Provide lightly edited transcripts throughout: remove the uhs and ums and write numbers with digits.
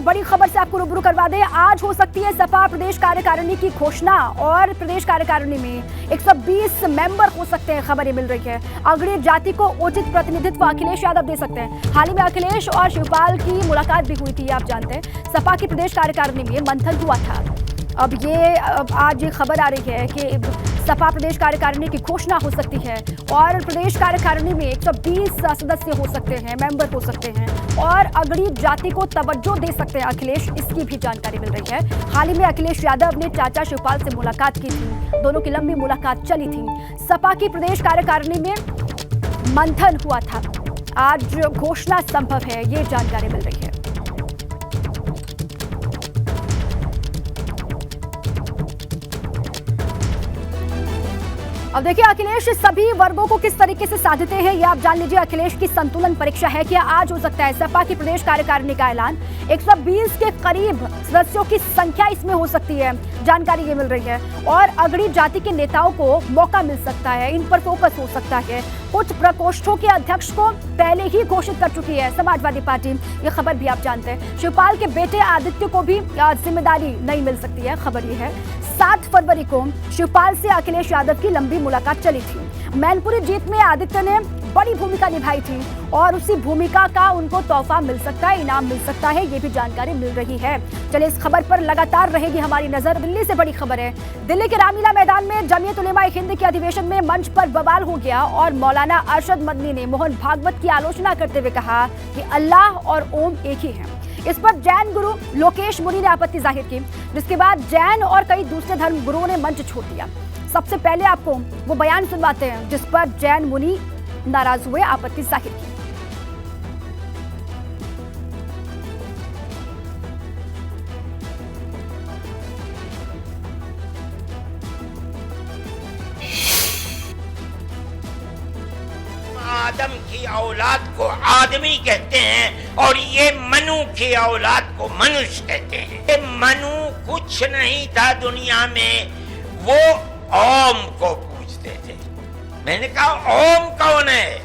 बड़ी खबर से आपको रूबरू करवा दें। आज हो सकती है सपा प्रदेश कार्यकारिणी की घोषणा और प्रदेश कार्यकारिणी में 120 मेंबर हो सकते हैं, खबर ये मिल रही है। अगड़ी जाति को उचित प्रतिनिधित्व अखिलेश यादव दे सकते हैं। हाल ही में अखिलेश और शिवपाल की मुलाकात भी हुई थी, आप जानते हैं। सपा की प्रदेश कार्यकारिणी में मंथन हुआ था। अब आज ये खबर आ रही है कि सपा प्रदेश कार्यकारिणी की घोषणा हो सकती है और प्रदेश कार्यकारिणी में 120 सदस्य हो सकते हैं, मेंबर हो सकते हैं और अगड़ी जाति को तवज्जो दे सकते हैं अखिलेश, इसकी भी जानकारी मिल रही है। हाल ही में अखिलेश यादव ने चाचा शिवपाल से मुलाकात की थी, दोनों की लंबी मुलाकात चली थी। सपा की प्रदेश कार्यकारिणी में मंथन हुआ था, आज घोषणा संभव है, ये जानकारी मिल रही है। अब देखिए अखिलेश सभी वर्गों को किस तरीके से साधते हैं, ये आप जान लीजिए। अखिलेश की संतुलन परीक्षा है कि आज हो सकता है सपा की प्रदेश कार्यकारिणी का ऐलान। 120 के करीब सदस्यों की संख्या इसमें हो सकती है, जानकारी ये मिल रही है। और अगड़ी जाति के नेताओं को मौका मिल सकता है, इन पर फोकस हो सकता है। कुछ प्रकोष्ठों के अध्यक्ष को पहले ही घोषित कर चुकी है समाजवादी पार्टी, ये खबर भी आप जानते हैं। शिवपाल के बेटे आदित्य को भी जिम्मेदारी नहीं मिल सकती है, खबर ये है। 7 फरवरी को शिवपाल से अखिलेश यादव की लंबी मुलाकात चली थी। मैनपुरी जीत में आदित्य ने बड़ी भूमिका निभाई थी और उसी भूमिका का उनको तोहफा मिल सकता है, इनाम मिल सकता है, ये भी जानकारी मिल रही है। चलिए इस खबर पर लगातार रहेगी हमारी नजर। दिल्ली से बड़ी खबर है। दिल्ली के रामलीला मैदान में जमीयत उलेमा ए हिंद के अधिवेशन में मंच पर बवाल हो गया और मौलाना अरशद मदनी ने मोहन भागवत की आलोचना करते हुए कहा कि अल्लाह और ओम एक ही है। इस पर जैन गुरु लोकेश मुनि ने आपत्ति जाहिर की, जिसके बाद जैन और कई दूसरे धर्म गुरुओं ने मंच छोड़ दिया। सबसे पहले आपको वो बयान सुनवाते हैं जिस पर जैन मुनि नाराज हुए, आपत्ति जाहिर की। आदम की औलाद को आदमी कहते हैं और ये मनु की औलाद को मनुष्य कहते हैं। ये मनु कुछ नहीं था दुनिया में, वो ओम को पूजते थे। मैंने कहा ओम कौन है?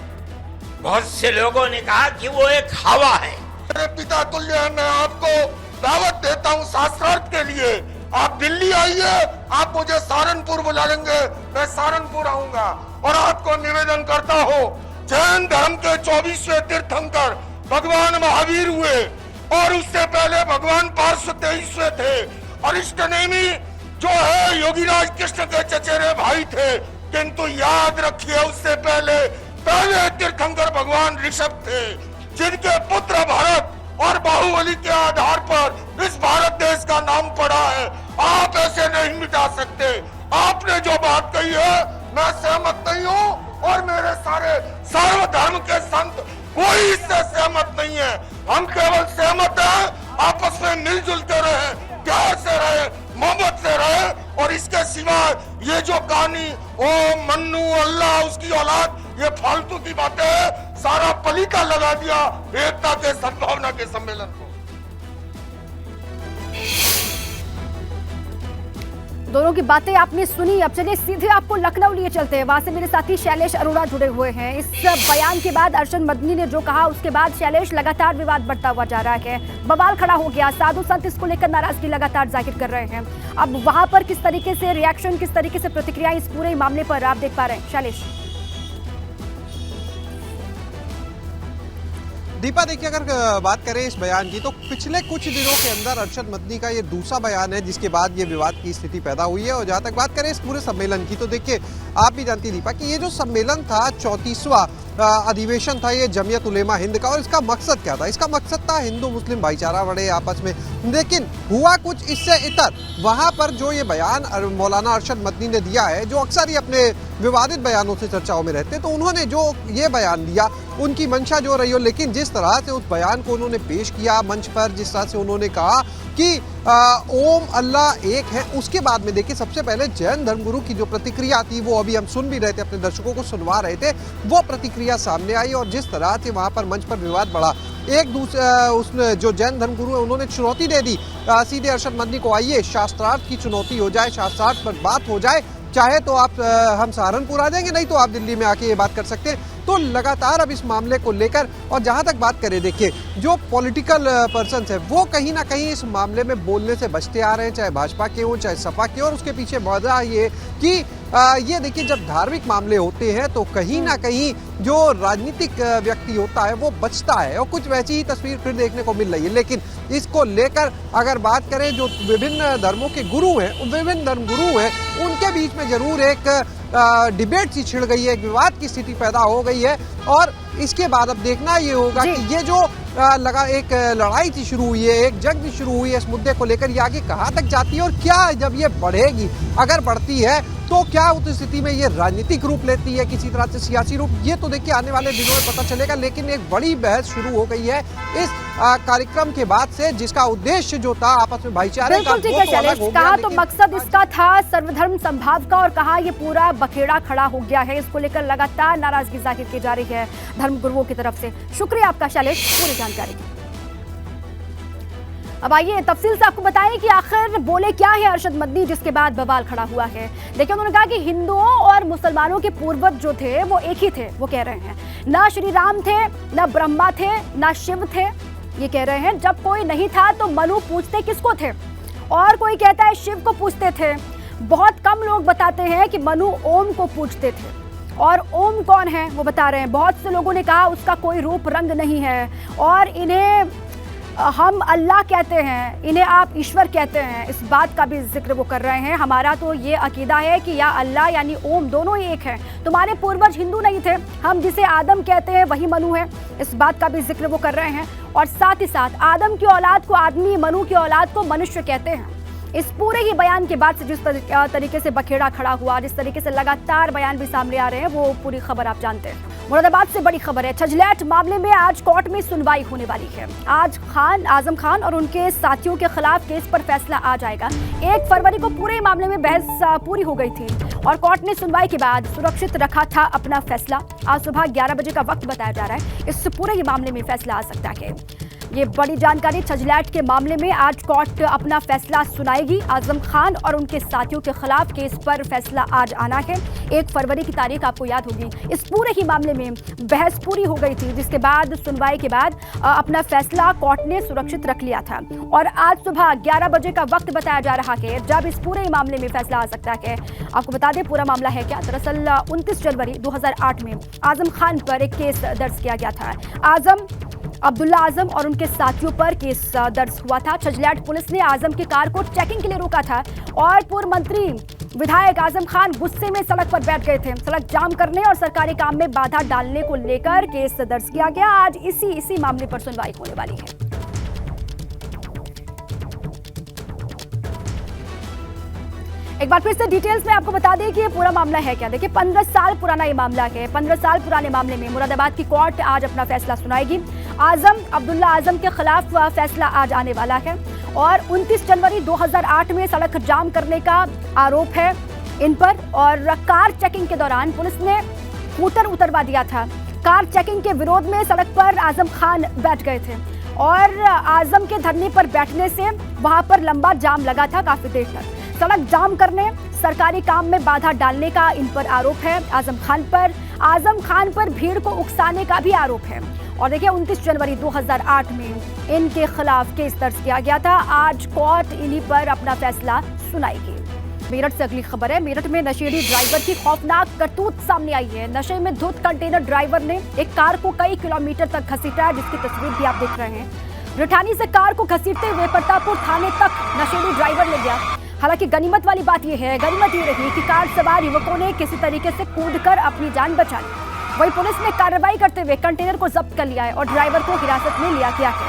बहुत से लोगों ने कहा कि वो एक हवा है। मेरे पिता तुल्य है, मैं आपको दावत देता हूँ शास्त्रार्थ के लिए। आप दिल्ली आइए, आप मुझे सहारनपुर बुला लेंगे, मैं सहारनपुर आऊंगा। और आपको निवेदन करता हूँ, जैन धर्म के 24वें तीर्थंकर भगवान महावीर हुए और उससे पहले भगवान पार्श्व 23वें थे। और इष्टनेमी जो है योगीराज कृष्ण के चचेरे भाई थे, किंतु याद रखिए उससे पहले तीर्थंकर भगवान ऋषभ थे, जिनके पुत्र भरत और बाहुबली के आधार पर इस भारत देश का नाम पड़ा है। आप ऐसे नहीं मिटा सकते। आपने जो बात कही है मैं सहमत नहीं हूँ और मेरे सारे सर्वधर्म के संत कोई इससे सहमत नहीं है। हम केवल सहमत हैं आपस में मिलजुल के रहे, प्यार से रहे, मोहब्बत से रहे। और इसके सिवा ये जो कहानी ओ मन्नू अल्लाह उसकी औलाद, ये फालतू की बातें हैं। सारा पलीता लगा दिया एकता के सद्भावना के सम्मेलन को। दोनों की बातें आपने सुनी। अब चलिए सीधे आपको लखनऊ लिए चलते हैं, वहां से मेरे साथी शैलेश अरोड़ा जुड़े हुए हैं। इस बयान के बाद अरशद मदनी ने जो कहा उसके बाद शैलेश लगातार विवाद बढ़ता हुआ जा रहा है, बवाल खड़ा हो गया। साधु संत इसको लेकर नाराजगी लगातार जाहिर कर रहे हैं। अब वहां पर किस तरीके से रिएक्शन, किस तरीके से प्रतिक्रिया इस पूरे मामले पर आप देख पा रहे हैं शैलेश? दीपा देखिए, अगर बात करें इस बयान की तो पिछले कुछ दिनों के अंदर अरशद मदनी का ये दूसरा बयान है जिसके बाद ये विवाद की स्थिति पैदा हुई है। और जहां तक बात करें इस पूरे सम्मेलन की तो देखिए आप भी जानती दीपा कि ये जो सम्मेलन था 34वां अधिवेशन था ये जमीयत उलेमा हिंद का। और इसका मकसद क्या था? इसका मकसद था हिंदू मुस्लिम भाईचारा बढ़े आपस में, लेकिन हुआ कुछ इससे इतर। वहां पर जो ये बयान मौलाना अरशद मदनी ने दिया है, जो अक्सर ही अपने विवादित बयानों से चर्चाओं में रहते, तो उन्होंने जो ये बयान दिया उनकी मंशा जो रही हो, लेकिन जिस तरह से उस बयान को उन्होंने पेश किया मंच पर, जिस तरह से उन्होंने कहा कि ओम अल्लाह एक है, उसके बाद में देखिए सबसे पहले जैन धर्मगुरु की जो प्रतिक्रिया थी वो अभी हम सुन भी रहे थे, अपने दर्शकों को सुनवा रहे थे, वो प्रतिक्रिया सामने आई। और जिस तरह से वहां पर मंच पर विवाद बढ़ा, एक दूसरे उसने जो जैन धर्मगुरु है उन्होंने चुनौती दे दी सीधे अरशद मदनी को, आइए शास्त्रार्थ की चुनौती हो जाए, शास्त्रार्थ पर बात हो जाए, चाहे तो आप हम सहारनपुर आ जाएंगे, नहीं तो आप दिल्ली में आके ये बात कर सकते हैं। तो लगातार अब इस मामले को लेकर, और जहां तक बात करें, देखिए जो पॉलिटिकल पर्सन है वो कहीं ना कहीं इस मामले में बोलने से बचते आ रहे हैं, चाहे भाजपा के हो चाहे सपा के, और उसके पीछे वजह ये कि ये देखिए जब धार्मिक मामले होते हैं तो कहीं ना कहीं जो राजनीतिक व्यक्ति होता है वो बचता है, और कुछ वैसी ही तस्वीर फिर देखने को मिल रही है। लेकिन इसको लेकर अगर बात करें, जो विभिन्न धर्मों के गुरु हैं, विभिन्न धर्म गुरु हैं, उनके बीच में जरूर एक डिबेट सी छिड़ गई है, एक विवाद की स्थिति पैदा हो गई है। और इसके बाद अब देखना ये होगा कि ये जो एक लड़ाई थी शुरू हुई है, एक जंग भी शुरू हुई है इस मुद्दे को लेकर, ये आगे कहाँ तक जाती है, और क्या जब ये बढ़ेगी, अगर बढ़ती है तो क्या उस स्थिति में ये राजनीतिक रूप लेती है, किसी तरह से सियासी रूप, ये तो देखिए आने वाले दिनों में पता चलेगा। लेकिन एक बड़ी बहस शुरू हो गई है इस कार्यक्रम के बाद से, जिसका उद्देश्य जो था आपस में भाईचारे का, ठीक है शैलेश, कहा तो मकसद इसका था सर्वधर्म संभाव का, और कहा ये पूरा बखेड़ा खड़ा हो गया है। इसको लेकर लगातार नाराजगी जाहिर की जा रही है धर्म गुरुओं की तरफ से। शुक्रिया आपका शैलेश पूरी जानकारी की। अब आइए तफसील से आपको बताएं कि आखिर बोले क्या है अरशद मदनी, जिसके बाद बवाल खड़ा हुआ है। देखिए, उन्होंने कहा कि हिंदुओं और मुसलमानों के पूर्वज जो थे वो एक ही थे। वो कह रहे हैं ना श्री राम थे, ना ब्रह्मा थे, ना शिव थे। ये कह रहे हैं जब कोई नहीं था तो मनु पूछते किसको थे, और कोई कहता है शिव को पूछते थे। बहुत कम लोग बताते हैं कि मनु ओम को पूछते थे, और ओम कौन है वो बता रहे हैं। बहुत से लोगों ने कहा उसका कोई रूप रंग नहीं है, और इन्हें हम अल्लाह कहते हैं, इन्हें आप ईश्वर कहते हैं। इस बात का भी जिक्र वो कर रहे हैं। हमारा तो ये अकीदा है कि या अल्लाह यानी ओम दोनों ही एक हैं। तुम्हारे पूर्वज हिंदू नहीं थे, हम जिसे आदम कहते हैं वही मनु है। इस बात का भी जिक्र वो कर रहे हैं। और साथ ही साथ आदम की औलाद को आदमी, मनु की औलाद को मनुष्य कहते हैं। इस पूरे ही बयान के बाद से जिस तरीके से बखेड़ा खड़ा हुआ, जिस तरीके से लगातार बयान भी सामने आ रहे हैं, वो पूरी खबर आप जानते हैं। मुरादाबाद से बड़ी खबर है। छजलैट मामले में आज कोर्ट में सुनवाई होने वाली है। आज आजम खान और उनके साथियों के खिलाफ केस पर फैसला आ जाएगा। 1 फरवरी को पूरे मामले में बहस पूरी हो गई थी, और कोर्ट ने सुनवाई के बाद सुरक्षित रखा था अपना फैसला। आज सुबह 11 बजे का वक्त बताया जा रहा है। इस पूरे ही मामले में फैसला आ सकता है। ये बड़ी जानकारी। छजलैट के मामले में आज कोर्ट अपना फैसला सुनाएगी। आजम खान और उनके साथियों के खिलाफ केस पर फैसला आज आना है। 1 फरवरी की तारीख आपको याद होगी। इस पूरे ही मामले में बहस पूरी हो गई थी, जिसके बाद सुनवाई के बाद अपना फैसला कोर्ट ने सुरक्षित रख लिया था। और आज सुबह 11 बजे का वक्त बताया जा रहा है जब इस पूरे ही मामले में फैसला आ सकता है। आपको बता दें पूरा मामला है क्या। दरअसल 29 जनवरी 2008 में आजम खान पर एक केस दर्ज किया गया था। अब्दुल्ला आजम और उनके साथियों पर केस दर्ज हुआ था। छजलैट पुलिस ने आजम की कार को चेकिंग के लिए रोका था, और पूर्व मंत्री विधायक आजम खान गुस्से में सड़क पर बैठ गए थे। सड़क जाम करने और सरकारी काम में बाधा डालने को लेकर केस दर्ज किया गया। आज इसी मामले पर सुनवाई होने वाली है। एक बार फिर से डिटेल्स में आपको बता दें कि ये पूरा मामला है क्या। देखिए, 15 साल पुराना ये मामला है। 15 साल पुराने मामले में मुरादाबाद की कोर्ट आज अपना फैसला सुनाएगी। अब्दुल्ला आजम के खिलाफ फैसला आज आने वाला है, और 29 जनवरी 2008 में सड़क जाम करने का आरोप है इन पर। और कार चेकिंग के दौरान पुलिस ने स्कूटर उतरवा दिया था। कार चेकिंग के विरोध में सड़क पर आजम खान बैठ गए थे, और आजम के धरने पर बैठने से वहां पर लंबा जाम लगा था काफी देर तक। सड़क जाम करने, सरकारी काम में बाधा डालने का इन पर आरोप है आजम खान पर भीड़ को उकसाने का भी आरोप है। और देखिए, 29 जनवरी 2008 में इनके खिलाफ केस दर्ज किया गया था। आज कोर्ट इन्हीं पर अपना फैसला सुनाएगी। मेरठ से अगली खबर है। मेरठ में नशेड़ी ड्राइवर की खौफनाक करतूत सामने आई है। नशे में धुत कंटेनर ड्राइवर ने एक कार को कई किलोमीटर तक घसीटा, जिसकी तस्वीर भी आप देख रहे हैं। रिठानी से कार को घसीटते हुए प्रतापपुर थाने तक नशेड़ी ड्राइवर ले गया। हालांकि गनीमत वाली बात यह रही कि कार सवार युवकों ने किसी तरीके से कूदकर अपनी जान बचा ली। वहीं पुलिस ने कार्रवाई करते हुए कंटेनर को जब्त कर लिया है, और ड्राइवर को हिरासत में लिया गया है।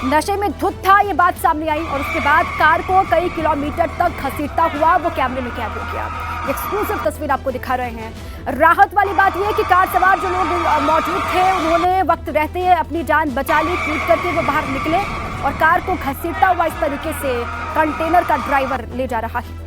नशे में धुत था ये बात सामने आई, और उसके बाद कार को कई किलोमीटर तक घसीटता हुआ वो कैमरे में कैद हो गया। एक्सक्लूसिव तस्वीर आपको दिखा रहे हैं। राहत वाली बात यह है कि कार सवार जो लोग मौजूद थे उन्होंने वक्त रहते अपनी जान बचा ली। कूद करके वो बाहर निकले, और कार को घसीटता हुआ इस तरीके से कंटेनर का ड्राइवर ले जा रहा है।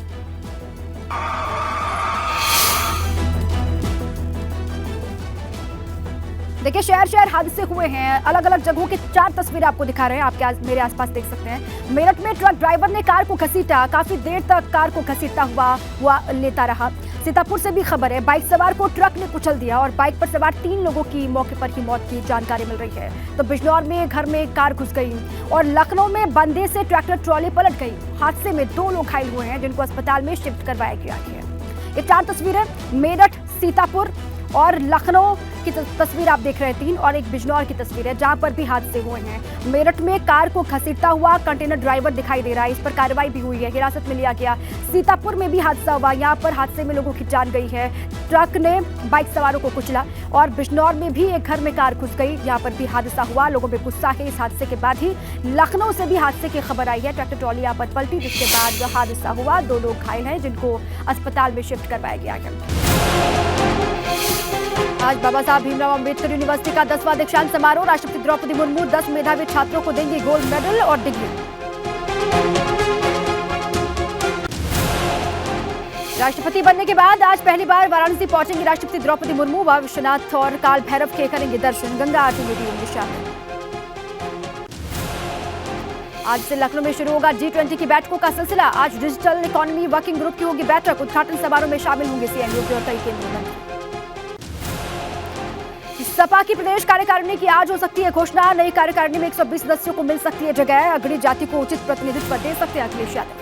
देखिए शहर शहर हादसे हुए हैं, अलग अलग जगहों की 4 तस्वीरें आपको दिखा रहे हैं, आपके मेरे आसपास देख सकते हैं। मेरठ में ट्रक ड्राइवर ने कार को घसीटा, काफी देर तक कार को घसीटता हुआ लेता रहा। सीतापुर से भी खबर है, बाइक सवार को ट्रक ने कुचल दिया और बाइक पर सवार 3 लोगों की मौके पर ही मौत की जानकारी मिल रही है। तो बिजनौर में घर में कार घुस गई और लखनऊ में बंदे से ट्रैक्टर ट्रॉली पलट गई। हादसे में 2 लोग घायल हुए हैं जिनको अस्पताल में शिफ्ट करवाया गया है। ये 4 तस्वीरें मेरठ, सीतापुर और लखनऊ की तस्वीर आप देख रहे हैं 3 और एक बिजनौर की तस्वीर है जहां पर भी हादसे हुए हैं। मेरठ में कार को घसीटता हुआ कंटेनर ड्राइवर दिखाई दे रहा है, इस पर कार्रवाई भी हुई है, हिरासत में लिया गया। सीतापुर में भी हादसा हुआ, यहाँ पर हादसे में लोगों की जान गई है, ट्रक ने बाइक सवारों को कुचला। और बिजनौर में भी एक घर में कार घुस गई, यहाँ पर भी हादसा हुआ, लोगों में गुस्सा है। इस हादसे के बाद ही लखनऊ से भी हादसे की खबर आई है, ट्रैक्टर ट्रॉली यहाँ पर पलटी जिसके बाद हादसा हुआ। 2 लोग घायल हैं जिनको अस्पताल में शिफ्ट करवाया गया है। आज बाबा साहब भीमराव अंबेडकर यूनिवर्सिटी का 10वां दीक्षांत समारोह, राष्ट्रपति द्रौपदी मुर्मू 10 मेधावी छात्रों को देंगे गोल्ड मेडल और डिग्री। राष्ट्रपति बनने के बाद आज पहली बार वाराणसी पहुंचेंगी राष्ट्रपति द्रौपदी मुर्मू। बाबा विश्वनाथ और काल भैरव के करेंगे दर्शन, गंगा आरती में भी होंगे शामिल। आज से लखनऊ में शुरू होगा G20 की बैठकों का सिलसिला। आज डिजिटल इकोनॉमी वर्किंग ग्रुप की होगी बैठक, उद्घाटन समारोह में शामिल होंगे सीएम योगी और कई केंद्रीय मंत्री। सपा की प्रदेश कार्यकारिणी की आज हो सकती है घोषणा, नई कार्यकारिणी में 120 सदस्यों को मिल सकती है जगह, अगड़ी जाति को उचित प्रतिनिधित्व दे सकते हैं अखिलेश यादव।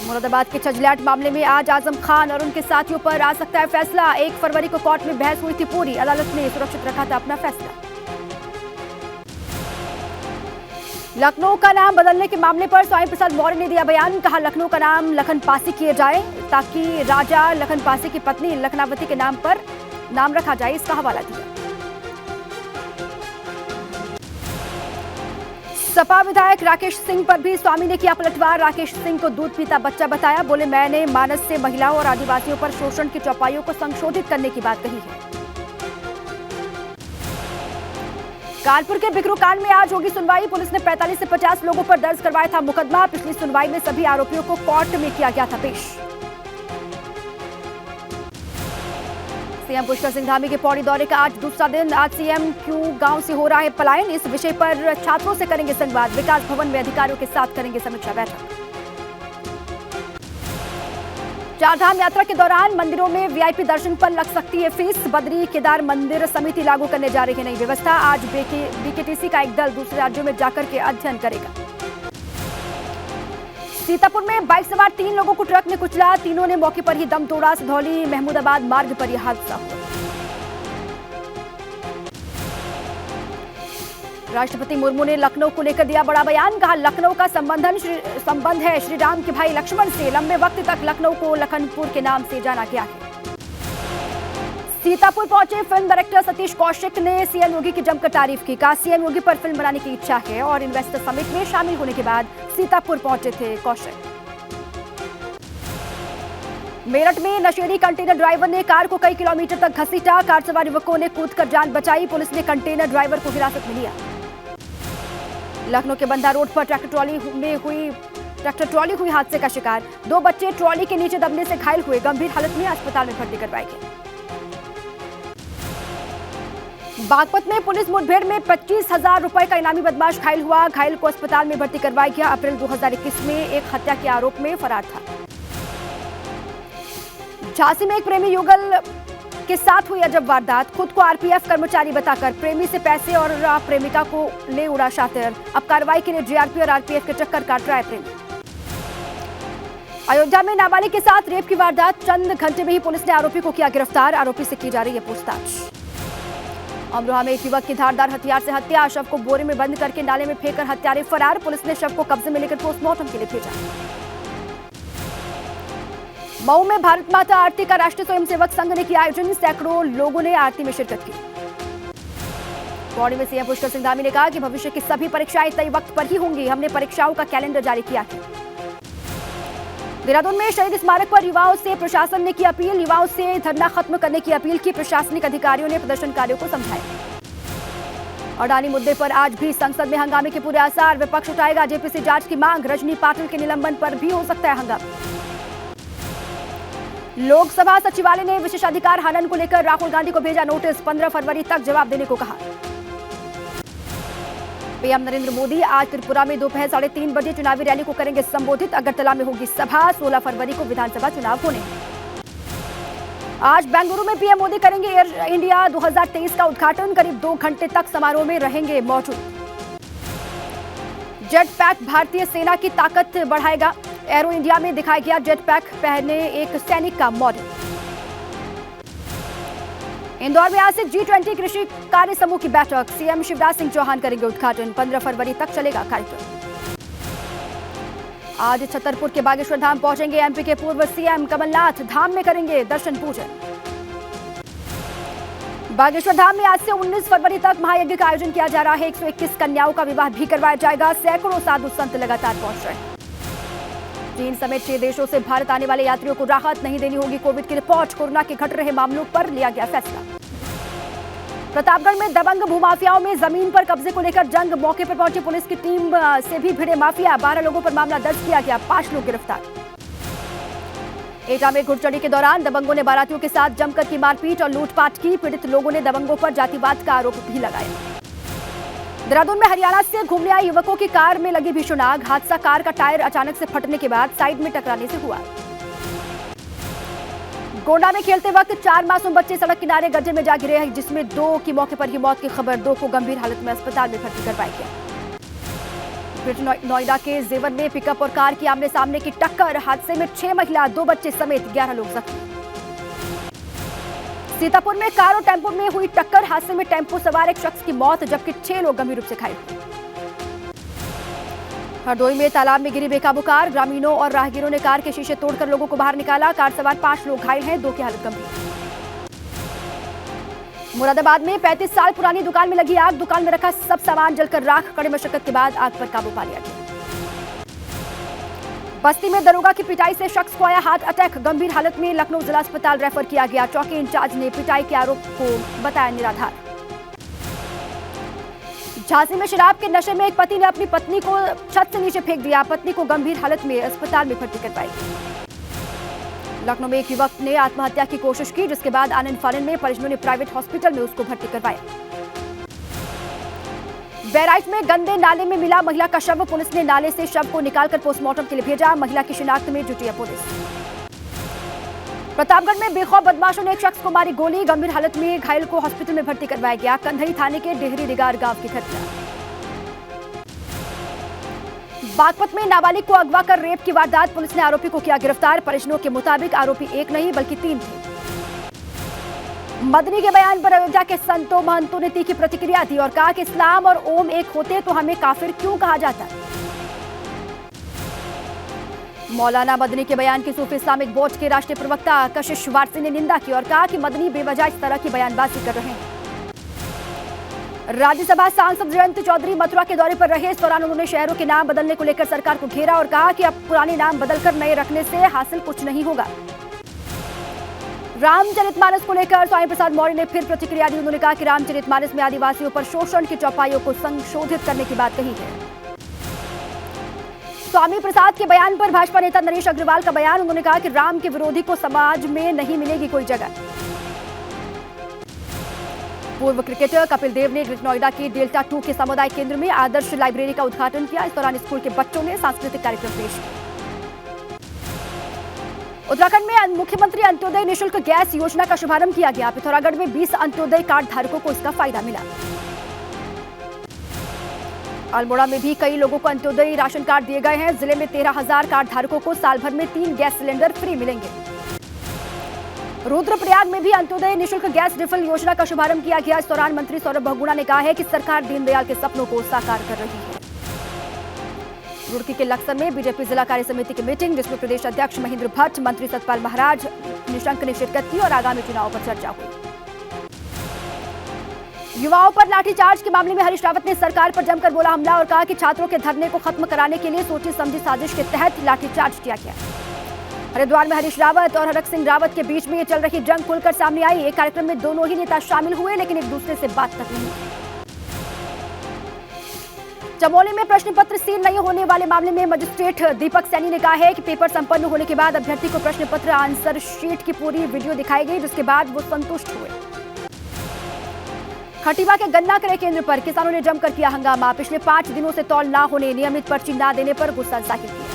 मुरादाबाद के छजलाट मामले में आज आजम खान और उनके साथियों पर आ सकता है फैसला। 1 फरवरी को कोर्ट में बहस हुई थी पूरी, अदालत ने सुरक्षित रखा था अपना फैसला। लखनऊ का नाम बदलने के मामले पर स्वामी प्रसाद मौर्य ने दिया बयान, कहा लखनऊ का नाम लखन पासी किए जाए ताकि राजा लखन पासी की पत्नी लखनावती के नाम पर नाम रखा जाए, इसका हवाला दिया। सपा विधायक राकेश सिंह पर भी स्वामी ने किया पलटवार। राकेश सिंह को दूध पीता बच्चा बताया, बोले मैंने मानस से महिलाओं और आदिवासियों पर शोषण की चौपाइयों को संशोधित करने की बात कही है। कानपुर के बिकरू कांड में आज होगी सुनवाई, पुलिस ने 45 से 50 लोगों पर दर्ज करवाया था मुकदमा। पिछली सुनवाई में सभी आरोपियों को कोर्ट में किया गया था पेश। सीएम पुष्कर सिंह धामी के पौड़ी दौरे का आज दूसरा दिन, आज सीएम क्यों गांव से हो रहा है पलायन, इस विषय पर छात्रों से करेंगे संवाद। विकास भवन में अधिकारियों के साथ करेंगे समीक्षा बैठक। चारधाम यात्रा के दौरान मंदिरों में वीआईपी दर्शन पर लग सकती है फीस, बद्री केदार मंदिर समिति लागू करने जा रही है नई व्यवस्था। आज बीकेटीसी का एक दल दूसरे राज्यों में जाकर के अध्ययन करेगा। सीतापुर में बाइक सवार 3 लोगों को ट्रक ने कुचला, तीनों ने मौके पर ही दम तोड़ा। सधौली महमूदाबाद मार्ग पर यह हादसा हुआ। राष्ट्रपति मुर्मू ने लखनऊ को लेकर दिया बड़ा बयान, कहा लखनऊ का संबंध है श्री राम के भाई लक्ष्मण से, लंबे वक्त तक लखनऊ को लखनपुर के नाम से जाना गया है। सीतापुर पहुंचे फिल्म डायरेक्टर सतीश कौशिक ने सीएम योगी की जमकर तारीफ की, कहा सीएम योगी पर फिल्म बनाने की इच्छा है और इन्वेस्टर समिट में शामिल होने के बाद सीतापुर पहुंचे थे कौशिक। मेरठ में नशेड़ी कंटेनर ड्राइवर ने कार को कई किलोमीटर तक घसीटा, कार सवार युवकों ने कूदकर जान बचाई, पुलिस ने कंटेनर ड्राइवर को हिरासत में लिया। लखनऊ के बंदा रोड पर ट्रैक्टर ट्रॉली हुई हादसे का शिकार, 2 बच्चे ट्रॉली के नीचे दबने से घायल हुए, गंभीर हालत में अस्पताल में भर्ती करवाए गए। बागपत में पुलिस मुठभेड़ में 25,000 रुपए का इनामी बदमाश घायल हुआ, घायल को अस्पताल में भर्ती करवाया गया। अप्रैल 2021 में एक हत्या के आरोप में फरार था। झांसी में एक प्रेमी युगल के साथ हुई अजब वारदात, खुद को आरपीएफ कर्मचारी बताकर प्रेमी से पैसे और प्रेमिका को ले उड़ा शातिर। अब कार्रवाई के लिए जीआरपी और आरपीएफ के चक्कर काट रहा है प्रेमी। अयोध्या में नाबालिग के साथ रेप की वारदात, चंद घंटे में ही पुलिस ने आरोपी को किया गिरफ्तार, आरोपी से की जा रही है पूछताछ। अमरोहा में एक युवक की धारदार हथियार से हत्या, शव को बोरे में बंद करके नाले में फेंककर हत्यारे फरार, पुलिस ने शव को कब्जे में लेकर पोस्टमार्टम के लिए भेजा। मऊ में भारत माता आरती का राष्ट्रीय स्वयंसेवक संघ ने किया आयोजन, सैकड़ों लोगों ने आरती में शिरकत की। पौड़ी में सीएम पुष्कर सिंह धामी ने कहा कि भविष्य की सभी परीक्षाएं तय वक्त पर ही होंगी, हमने परीक्षाओं का कैलेंडर जारी किया है। देहरादून में शहीद स्मारक पर युवाओं से प्रशासन ने की अपील, युवाओं से धरना खत्म करने की अपील की, प्रशासनिक अधिकारियों ने प्रदर्शनकारियों को समझाया। अडानी मुद्दे पर आज भी संसद में हंगामे के पूरे आसार, विपक्ष उठाएगा जेपीसी जांच की मांग, रजनी पाटिल के निलंबन पर भी हो सकता है हंगामा। लोकसभा सचिवालय ने विशेषाधिकार हनन को लेकर राहुल गांधी को भेजा नोटिस, 15 फरवरी तक जवाब देने को कहा। पीएम नरेंद्र मोदी आज त्रिपुरा में दोपहर 3:30 बजे चुनावी रैली को करेंगे संबोधित। अगरतला में होगी सभा। 16 फरवरी को विधानसभा चुनाव होने हैं। आज बेंगलुरु में पीएम मोदी करेंगे एयर इंडिया 2023 का उद्घाटन। करीब 2 घंटे तक समारोह में रहेंगे मौजूद। जेट पैक भारतीय सेना की ताकत बढ़ाएगा। एरो इंडिया में दिखाया गया जेट पैक पहने एक सैनिक का मॉडल। इंदौर में आज से G20 कृषि कार्य समूह की बैठक। सीएम शिवराज सिंह चौहान करेंगे उद्घाटन। 15 फरवरी तक चलेगा कार्यक्रम। आज छतरपुर के बागेश्वर धाम पहुंचेंगे एमपी के पूर्व सीएम कमलनाथ। धाम में करेंगे दर्शन पूजन। बागेश्वर धाम में आज से 19 फरवरी तक महायज्ञ का आयोजन किया जा रहा है। 121 कन्याओं का विवाह भी करवाया जाएगा। सैकड़ों साधु संत लगातार पहुंच रहे हैं। चीन समेत 6 देशों से भारत आने वाले यात्रियों को राहत नहीं देनी होगी कोविड की रिपोर्ट। कोरोना के घट रहे मामलों पर लिया गया फैसला। प्रतापगढ़ में दबंग भूमाफियाओं में जमीन पर कब्जे को लेकर जंग। मौके पर पहुंची पुलिस की टीम से भी भिड़े माफिया। 12 लोगों पर मामला दर्ज किया गया। 5 लोग गिरफ्तार। एटा में घुड़चढ़ी के दौरान दबंगों ने बारातियों के साथ जमकर की मारपीट और लूटपाट की। पीड़ित लोगों ने दबंगों पर जातिवाद का आरोप भी लगाया। देहरादून में हरियाणा से घूमने आए युवकों की कार में लगी भीषण आग। हादसा कार का टायर अचानक से फटने के बाद साइड में टकराने से हुआ। गोंडा में खेलते वक्त 4 मासूम बच्चे सड़क किनारे गड्ढे में जा गिरे हैं, जिसमें 2 की मौके पर ही मौत की खबर। 2 को गंभीर हालत में अस्पताल में भर्ती करवाया गया। ग्रेटर नोएडा के जेवर में पिकअप और कार की आमने सामने की टक्कर। हादसे में 6 महिला 2 बच्चे समेत 11 लोग जख्मी। सीतापुर में कार और टेम्पो में हुई टक्कर। हादसे में टेम्पो सवार एक शख्स की मौत, जबकि 6 लोग गंभीर रूप से घायल हुए। हरदोई में तालाब में गिरी बेकाबू कार। ग्रामीणों और राहगीरों ने कार के शीशे तोड़कर लोगों को बाहर निकाला। कार सवार 5 लोग घायल हैं, 2 की हालत गंभीर। मुरादाबाद में 35 साल पुरानी दुकान में लगी आग। दुकान में रखा सब सामान जलकर राख। कड़ी मशक्कत के बाद आग पर काबू पा लिया गया। बस्ती में दरोगा की पिटाई से शख्स को आया हार्ट अटैक। गंभीर हालत में लखनऊ जिला अस्पताल रेफर किया गया। चौकी इंचार्ज ने पिटाई के आरोप को बताया निराधार। झांसी में शराब के नशे में एक पति ने अपनी पत्नी को छत से नीचे फेंक दिया। पत्नी को गंभीर हालत में अस्पताल में भर्ती करवाई। लखनऊ में एक युवक ने आत्महत्या की कोशिश की, जिसके बाद आनंद फानन में परिजनों ने प्राइवेट हॉस्पिटल में उसको भर्ती करवाया। बहराइच में गंदे नाले में मिला महिला का शव। पुलिस ने नाले से शव को निकालकर पोस्टमार्टम के लिए भेजा। महिला की शिनाख्त में जुटी है पुलिस। प्रतापगढ़ में बेखौफ बदमाशों ने एक शख्स को मारी गोली। गंभीर हालत में घायल को हॉस्पिटल में भर्ती करवाया गया। कंधई थाने के डेहरी रिगार गांव की घटना। बागपत में नाबालिग को अगवा कर रेप की वारदात। पुलिस ने आरोपी को किया गिरफ्तार। परिजनों के मुताबिक आरोपी एक नहीं बल्कि 3 थे। मदनी के बयान पर अयोध्या के संतों महंतों ने तीखी प्रतिक्रिया दी और कहा कि इस्लाम और ओम एक होते तो हमें काफिर क्यों कहा जाता। मौलाना मदनी के बयान की सूफी इस्लामिक बोर्ड के राष्ट्रीय प्रवक्ता कशिश वारसी ने निंदा की और कहा कि मदनी बेवजह इस तरह की बयानबाजी कर रहे हैं। राज्यसभा सांसद जयंत चौधरी मथुरा के दौरे पर रहे। इस दौरान उन्होंने शहरों के नाम बदलने को लेकर सरकार को घेरा और कहा कि अब पुराने नाम बदलकर नए रखने से हासिल कुछ नहीं होगा। रामचरितमानस को लेकर स्वामी प्रसाद मौर्य ने फिर प्रतिक्रिया दी। उन्होंने कहा कि रामचरितमानस में आदिवासियों पर शोषण की चौपाइयों को संशोधित करने की बात कही है। स्वामी प्रसाद के बयान पर भाजपा नेता नरेश अग्रवाल का बयान। उन्होंने कहा कि राम के विरोधी को समाज में नहीं मिलेगी कोई जगह। पूर्व क्रिकेटर कपिल देव ने ग्रेटर नोएडा के डेल्टा 2 के सामुदायिक केंद्र में आदर्श लाइब्रेरी का उद्घाटन किया। इस दौरान स्कूल के बच्चों ने सांस्कृतिक कार्यक्रम पेश किया। उत्तराखंड में मुख्यमंत्री अंत्योदय निःशुल्क गैस योजना का शुभारंभ किया गया। पिथौरागढ़ में 20 अंत्योदय कार्ड धारकों को इसका फायदा मिला। अल्मोड़ा में भी कई लोगों को अंत्योदय राशन कार्ड दिए गए हैं। जिले में 13,000 कार्ड धारकों को साल भर में 3 गैस सिलेंडर फ्री मिलेंगे। रुद्रप्रयाग में भी अंत्योदय निःशुल्क गैस रिफिल योजना का शुभारंभ किया गया। इस दौरान मंत्री सौरभ बहुगुणा ने कहा है कि सरकार दीनदयाल के सपनों को साकार कर रही है। रुड़की के लक्सर में बीजेपी जिला कार्य समिति की मीटिंग, जिसमें प्रदेश अध्यक्ष महेंद्र भट्ट, मंत्री सतपाल महाराज निशंक ने शिरकत की और आगामी चुनाव पर चर्चा हुई। युवाओं पर लाठीचार्ज के मामले में हरीश रावत ने सरकार पर जमकर बोला हमला और कहा कि छात्रों के धरने को खत्म कराने के लिए सोची समझी साजिश के तहत लाठीचार्ज किया गया। हरिद्वार में हरीश रावत और हरक सिंह रावत के बीच में चल रही जंग खुलकर सामने आई। एक कार्यक्रम में दोनों ही नेता शामिल हुए, लेकिन एक दूसरे से बात तक नहीं। चमोली में प्रश्न पत्र सील नहीं होने वाले मामले में मजिस्ट्रेट दीपक सैनी ने कहा है कि पेपर संपन्न होने के बाद अभ्यर्थी को प्रश्न पत्र आंसर शीट की पूरी वीडियो दिखाई गई, जिसके बाद वो संतुष्ट हुए। खटीमा के गन्ना क्रय केंद्र पर किसानों ने जमकर किया हंगामा। पिछले 5 दिनों से तौल ना होने, नियमित पर्ची ना देने पर गुस्सा जाहिर किया।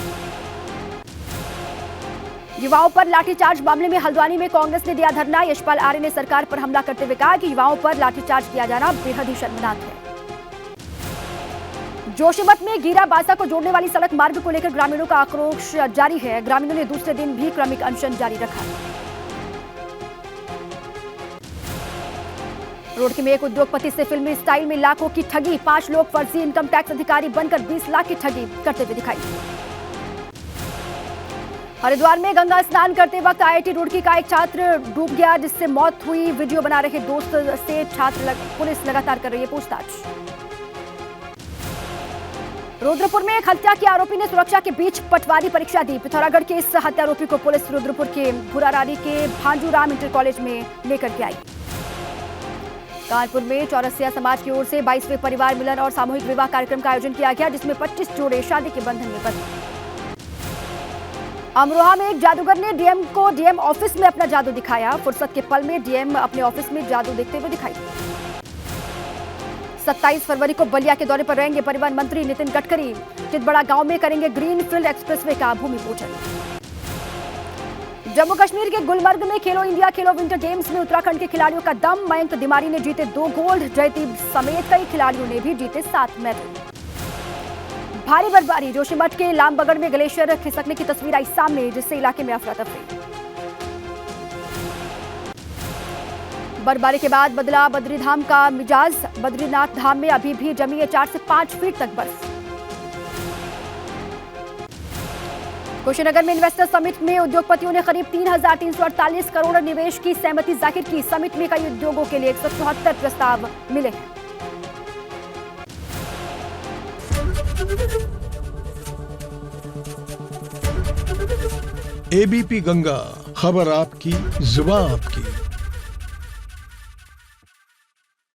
युवाओं पर लाठीचार्ज मामले में हल्द्वानी में कांग्रेस ने दिया धरना। यशपाल आर्य ने सरकार पर हमला करते हुए कहा कि युवाओं पर लाठीचार्ज किया जाना बेहद ही शर्मनाक है। जोशीमठ में गीरा बासा को जोड़ने वाली सड़क मार्ग को लेकर ग्रामीणों का आक्रोश जारी है। ग्रामीणों ने दूसरे दिन भी क्रमिक अनशन जारी रखा। रोडकी में एक उद्योगपति से फिल्मी स्टाइल में लाखों की ठगी। 5 लोग फर्जी इनकम टैक्स अधिकारी बनकर 20 लाख की ठगी करते हुए दिखाई। हरिद्वार में गंगा स्नान करते वक्त IIT रुड़की का एक छात्र डूब गया, जिससे मौत हुई। वीडियो बना रहे दोस्त से पुलिस लगातार कर रही है पूछताछ। रुद्रपुर में एक हत्या के आरोपी ने सुरक्षा के बीच पटवारी परीक्षा दी। पिथौरागढ़ के इस हत्यारोपी को पुलिस रुद्रपुर के भुरारारी के भांजूराम इंटर कॉलेज में लेकर के आई। कानपुर में चौरसिया समाज की ओर से 22वें परिवार मिलन और सामूहिक विवाह कार्यक्रम का आयोजन किया गया, जिसमें 25 जोड़े शादी के बंधन में बंधे। अमरोहा में एक जादूगर ने डीएम को डीएम ऑफिस में अपना जादू दिखाया। फुर्सत के पल में डीएम अपने ऑफिस में जादू देखते हुए दिखाई। 27 फरवरी को बलिया के दौरे पर रहेंगे परिवहन मंत्री नितिन गडकरी। चितबड़ा गांव में करेंगे ग्रीनफील्ड एक्सप्रेसवे का भूमि पूजन। जम्मू कश्मीर के गुलमर्ग में खेलो इंडिया खेलो विंटर गेम्स में उत्तराखंड के खिलाड़ियों का दम। मयंक तिवारी ने जीते 2 गोल्ड। जयदीप समेत कई खिलाड़ियों ने भी जीते 7 मेडल। भारी बर्फबारी। जोशीमठ के लामबगड़ में ग्लेशियर खिसकने की तस्वीर आई सामने, जिससे इलाके में अफरा तफरी। बर्फबारी के बाद बदला बद्रीधाम का मिजाज। बद्रीनाथ धाम में अभी भी जमी है 4 से 5 फीट तक बर्फ। कुशीनगर में इन्वेस्टर समिट में उद्योगपतियों ने करीब 3,348 करोड़ निवेश की सहमति जाहिर की। समिट में कई उद्योगों के लिए 174 प्रस्ताव मिले हैं। एबीपी गंगा, खबर आपकी, जुबान आपकी।